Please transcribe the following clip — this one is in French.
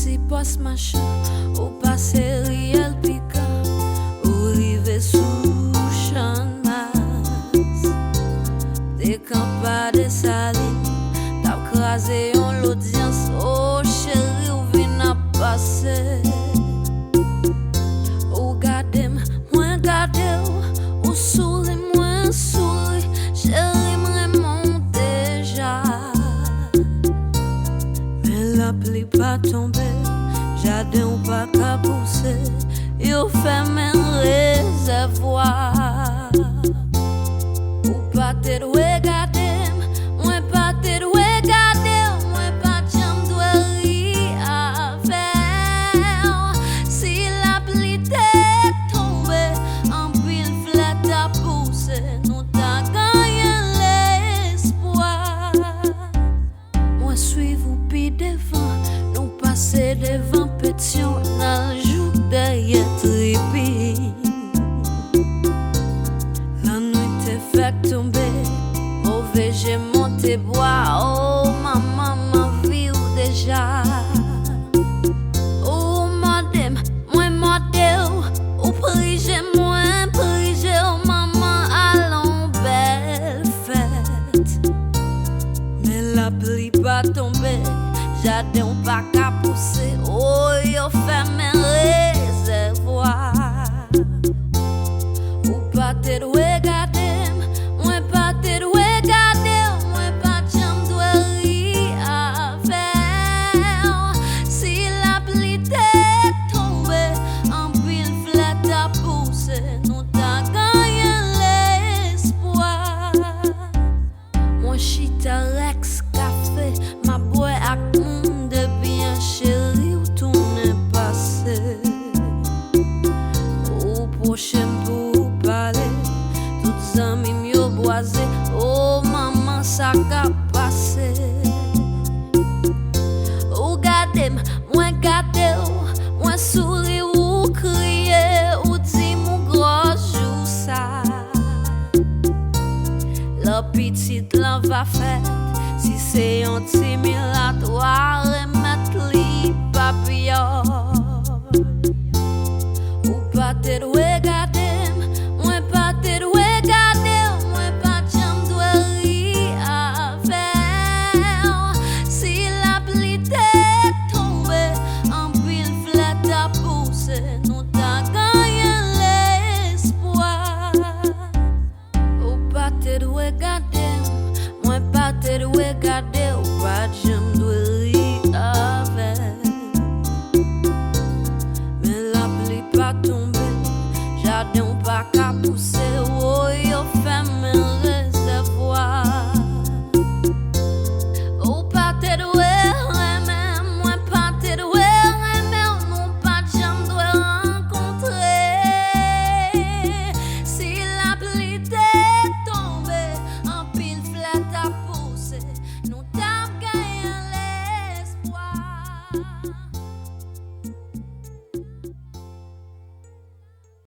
si pos machan, ou passe riel piquant, ou rive sous champ mas. Des campas de saline, t'as crasé en l'audience, oh chérie, ou vin à passer. Ou gardem, moins gardé, ou souris, moins souris, chérie, m'remonte déjà. Mais la pluie pas tomber, jardin pas qu'à pousser, yo ferme un réservoir. Ou pas te regarder, moi pas te regarder, moi pas jamais douer à faire. Si la pluie t'est tombée, en pile flette à pousser, nous t'a gagné l'espoir. Moi suivre puis devant, nous passer devant pétion, dans le jour derrière tripi. La nuit t'est fait tomber, mauvais j'ai monté bois, oh maman ma vie ou déjà. Oh madame, moi modèle, ou prige moi prige, oh maman allons belle fête. Mais la pluie pas tomber, jardin pas qu'à pousser, oh yo ferme un réservoir. Ou pas te regarder, moi pas te regarder, moi pas jamais douer à faire. Si la pluie t'est tombée, en pile flette à pousser, nous t'a gagné l'espoir. Moi chita Rex café, ma boy ak monde de bien chéri, ou tourne passé. Au prochain pour parler, toutes amis mieux boisé, oh maman ça qu'a passé. Ou gade, moi souris ou crier, ou dis mon gros joue ça. La petite l'en va faire, si c'est un petit